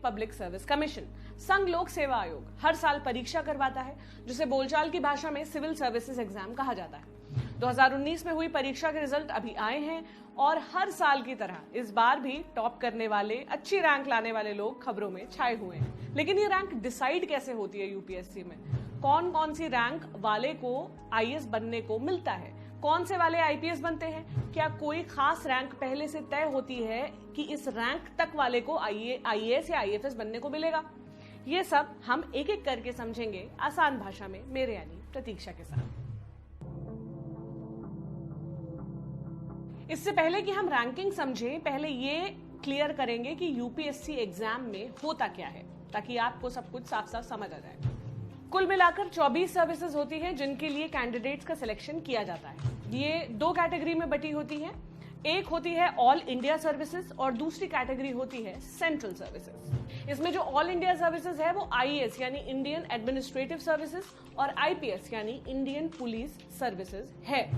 Public service commission, संघ लोक सेवा आयोग हर साल परीक्षा करवाता है, जिसे बोलचाल की भाषा में सिविल सर्विसेज एग्जाम कहा जाता है। 2019 में हुई परीक्षा के रिजल्ट अभी आए हैं और हर साल की तरह इस बार भी टॉप करने वाले, अच्छी रैंक लाने वाले लोग खबरों में छाए हुए हैं। लेकिन ये रैंक डिसाइड कैसे होती है यूपीएससी में? कौन कौन सी रैंक वाले को आईएएस बनने को मिलता है? कौन से वाले आईपीएस बनते हैं? क्या कोई खास रैंक पहले से तय होती है कि इस रैंक तक वाले को आईएएस या आईएफएस बनने को मिलेगा? ये सब हम एक एक करके समझेंगे आसान भाषा में, मेरे यानी प्रतीक्षा के साथ। इससे पहले कि हम रैंकिंग समझें, पहले ये क्लियर करेंगे कि यूपीएससी एग्जाम में होता क्या है, ताकि आपको सब कुछ साफ साफ समझ आ जाए। कुल मिलाकर 24 सर्विसेज होती हैं जिनके लिए कैंडिडेट्स का सिलेक्शन किया जाता है। ये दो कैटेगरी में बटी होती है। एक होती है ऑल इंडिया सर्विसेज और दूसरी कैटेगरी होती है सेंट्रल सर्विसेज। इसमें जो ऑल इंडिया सर्विसेज है वो आईएएस यानी इंडियन एडमिनिस्ट्रेटिव सर्विसेज और आईपीएस यानी इंडियन पुलिस सर्विसेज है।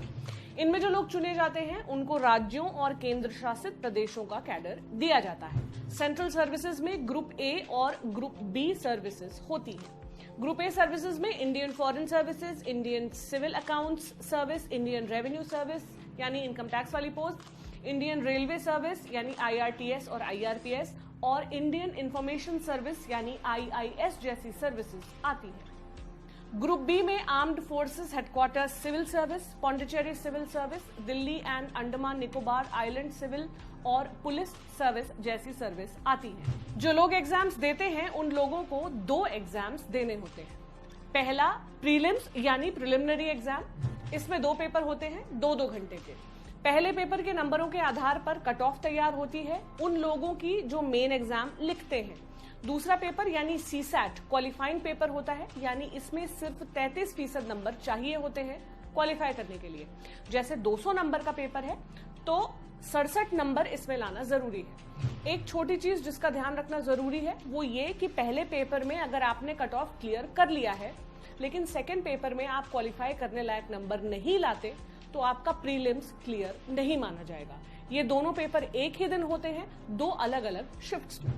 इनमें जो लोग चुने जाते हैं उनको राज्यों और केंद्र शासित प्रदेशों का कैडर दिया जाता है। सेंट्रल सर्विसेज में ग्रुप ए और ग्रुप बी सर्विसेज होती है। ग्रुप ए सर्विसेज में Indian foreign services, Indian civil accounts service, Indian revenue service यानी इनकम टैक्स वाली पोस्ट, इंडियन रेलवे सर्विस यानी आईआरटीएस और आईआरपीएस और इंडियन इंफॉर्मेशन सर्विस यानी आईआईएस जैसी सर्विसेज आती है। ग्रुप बी में armed forces headquarters civil service, Pondicherry civil service, Delhi and Andaman Nicobar island civil और पुलिस सर्विस जैसी सर्विस आती है। जो लोग एग्जाम्स देते हैं उन लोगों को दो एग्जाम्स देने होते हैं। पहला प्रीलिम्स यानी प्रिलिमिनरी एग्जाम, इसमें दो पेपर होते हैं, 2-2 घंटे के। पहले पेपर के नंबरों के आधार पर कट ऑफ तैयार होती है उन लोगों की जो मेन एग्जाम लिखते हैं। दूसरा पेपर यानी सीसैट क्वालिफाइंग पेपर होता है, यानी इसमें सिर्फ 33% नंबर चाहिए होते हैं क्वालिफाई करने के लिए। जैसे 200 नंबर का पेपर है तो 67 नंबर इसमें लाना जरूरी है। एक छोटी चीज जिसका ध्यान रखना जरूरी है वो ये कि पहले पेपर में अगर आपने कट ऑफ क्लियर कर लिया है लेकिन सेकेंड पेपर में आप क्वालिफाई करने लायक नंबर नहीं लाते तो आपका प्रीलिम्स क्लियर नहीं माना जाएगा। ये दोनों पेपर एक ही दिन होते हैं, दो अलग अलग शिफ्ट्स में।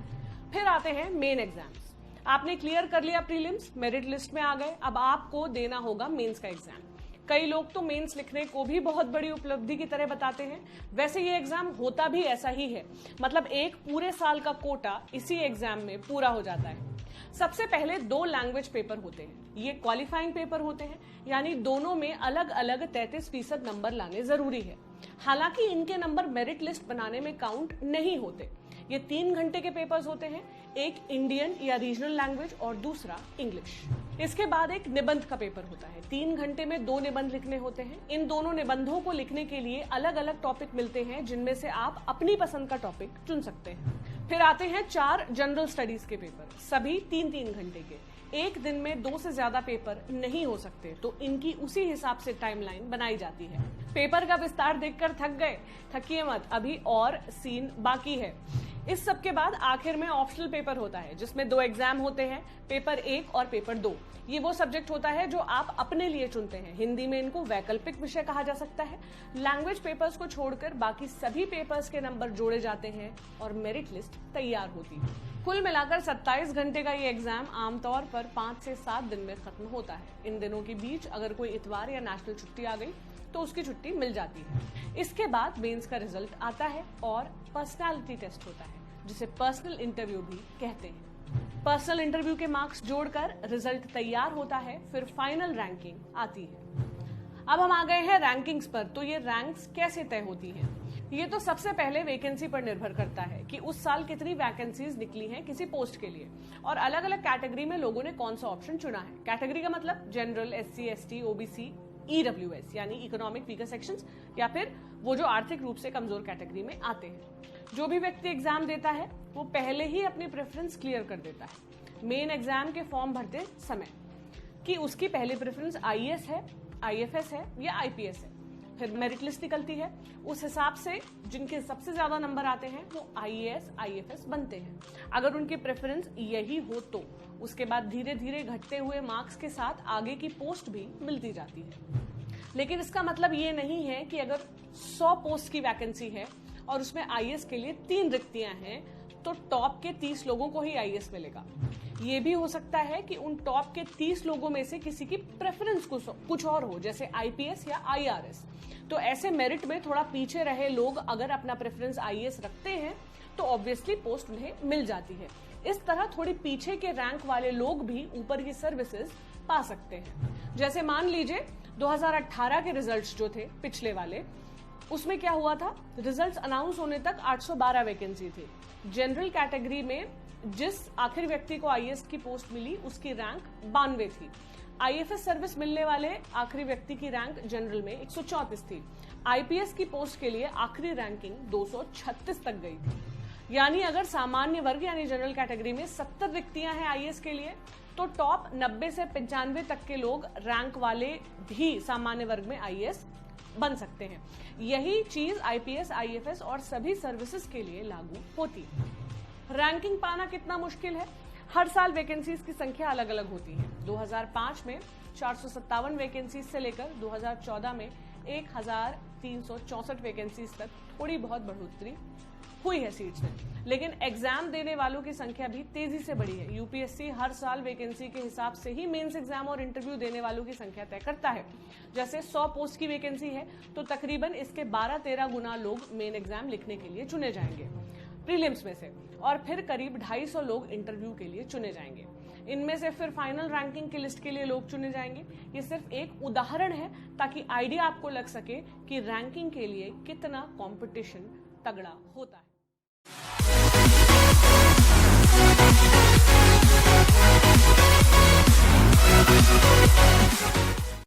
फिर आते हैं मेन एग्जाम्स। आपने क्लियर कर लिया प्रीलिम्स, मेरिट लिस्ट में आ गए, अब आपको देना होगा मेंस का एग्जाम। कई लोग तो मेंस लिखने को भी बहुत बड़ी उपलब्धि की तरह बताते हैं। वैसे ये एग्जाम होता भी ऐसा ही है, मतलब एक पूरे साल का कोटा इसी एग्जाम में पूरा हो जाता है। सबसे पहले 2 लैंग्वेज पेपर होते हैं, ये क्वालिफाइंग पेपर होते हैं, यानी दोनों में अलग अलग 33% नंबर लाने जरूरी है। हालांकि इनके नंबर मेरिट लिस्ट बनाने में काउंट नहीं होते। ये 3 घंटे के पेपर्स होते हैं, एक इंडियन या रीजनल लैंग्वेज और दूसरा इंग्लिश। इसके बाद एक निबंध का पेपर होता है, 3 घंटे में 2 निबंध लिखने होते हैं। इन दोनों निबंधों को लिखने के लिए अलग अलग टॉपिक मिलते हैं जिनमें से आप अपनी पसंद का टॉपिक चुन सकते हैं। फिर आते हैं 4 जनरल स्टडीज के पेपर, सभी 3-3 घंटे के। एक दिन में 2 से ज्यादा पेपर नहीं हो सकते तो इनकी उसी हिसाब से टाइमलाइन बनाई जाती है। पेपर का विस्तार देखकर थक गए? थकिए मत, अभी और सीन बाकी है। इस सब के बाद आखिर में ऑप्शनल पेपर होता है जिसमें 2 एग्जाम होते हैं, पेपर 1 और पेपर 2। ये वो सब्जेक्ट होता है जो आप अपने लिए चुनते हैं। हिंदी में इनको वैकल्पिक विषय कहा जा सकता है। लैंग्वेज पेपर्स को छोड़कर बाकी सभी पेपर्स के नंबर जोड़े जाते हैं और मेरिट लिस्ट तैयार होती है। कुल मिलाकर 27 घंटे का ये एग्जाम आमतौर पर 5 से 7 दिन में खत्म होता है। इन दिनों के बीच अगर कोई इतवार या नेशनल छुट्टी आ गई तो उसकी छुट्टी मिल जाती है। इसके बाद मेंस का रिजल्ट आता है और पर्सनालिटी टेस्ट होता है जिसे पर्सनल इंटरव्यू भी कहते हैं। पर्सनल इंटरव्यू के मार्क्स जोड़कर रिजल्ट तैयार होता है, फिर फाइनल रैंकिंग आती है। अब हम आ गए हैं रैंकिंग्स पर। तो ये रैंक्स कैसे तय होती हैं? ये तो सबसे पहले वैकेंसी पर निर्भर करता है कि उस साल कितनी वैकेंसीज निकली हैं किसी पोस्ट के लिए और अलग अलग कैटेगरी में लोगों ने कौन सा ऑप्शन चुना है। कैटेगरी का मतलब general, SC, ST, OBC, EWS यानी इकोनॉमिक वीकर सेक्शंस, या फिर वो जो आर्थिक रूप से कमजोर कैटेगरी में आते हैं। जो भी व्यक्ति एग्जाम देता है वो पहले ही अपनी प्रेफरेंस क्लियर कर देता है मेन एग्जाम के फॉर्म भरते समय कि उसकी पहली प्रेफरेंस आईएएस है, आईएफएस है या आईपीएस है। फिर मेरिट लिस्ट निकलती है, उस हिसाब से जिनके सबसे ज्यादा नंबर आते हैं वो आईएएस, आईएफएस बनते हैं। अगर उनकी प्रेफरेंस यही हो तो उसके बाद धीरे धीरे घटते हुए मार्क्स के साथ आगे की पोस्ट भी मिलती जाती है। लेकिन इसका मतलब ये नहीं है कि अगर 100 पोस्ट की वैकेंसी है और उसमें आईएएस के लिए 3 रिक्तियां हैं तो टॉप के 30 लोगों को ही आईएएस मिलेगा। ये भी हो सकता है कि उन टॉप के 30 लोगों में से किसी की प्रेफरेंस कुछ और हो, जैसे आईपीएस या आईआरएस। तो ऐसे मेरिट में थोड़ा पीछे रहे लोग अगर अपना प्रेफरेंस आईएएस रखते हैं तो ऑब्वियसली पोस्ट उन्हें मिल जाती है। इस तरह थोड़ी पीछे के रैंक वाले लोग भी ऊपर की सर्विसेज पा सकते हैं। जैसे मान लीजिए 2018 के रिजल्ट्स जो थे पिछले वाले, उसमें क्या हुआ था, रिजल्ट्स अनाउंस होने तक 812 वैकेंसी थी। जनरल कैटेगरी में जिस आखिर व्यक्ति को आईएएस की पोस्ट मिली उसकी रैंक 92 थी। आईएफएस सर्विस मिलने वाले आखिरी व्यक्ति की रैंक जनरल में 134 थी। आईपीएस की पोस्ट के लिए आखिरी रैंकिंग 236 तक गई थी। यानी अगर सामान्य वर्ग यानी जनरल कैटेगरी में 70 रिक्तियां हैं आईएएस के लिए, तो टॉप 90 से 95 तक के लोग रैंक वाले भी सामान्य वर्ग में आईएएस बन सकते हैं। यही चीज आईपीएस, आईएफएस और सभी सर्विसेज के लिए लागू होती है। रैंकिंग पाना कितना मुश्किल है? हर साल वैकेंसीज की संख्या अलग अलग होती है। 2005 में 457 वैकेंसीज से लेकर 2014 में 1364 वैकेंसीज तक थोड़ी बहुत बढ़ोतरी हुई है सीट्स में, लेकिन एग्जाम देने वालों की संख्या भी तेजी से बढ़ी है। यूपीएससी हर साल वैकेंसी के हिसाब से ही मेंस एग्जाम और इंटरव्यू देने वालों की संख्या तय करता है। जैसे 100 पोस्ट की वैकेंसी है तो तकरीबन इसके 12-13 गुना लोग मेन एग्जाम लिखने के लिए चुने जाएंगे प्रीलिम्स में से, और फिर करीब 250 लोग इंटरव्यू के लिए चुने जाएंगे। इनमें से फिर फाइनल रैंकिंग की लिस्ट के लिए लोग चुने जाएंगे। ये सिर्फ एक उदाहरण है ताकि आइडिया आपको लग सके कि रैंकिंग के लिए कितना कंपटीशन तगड़ा होता है।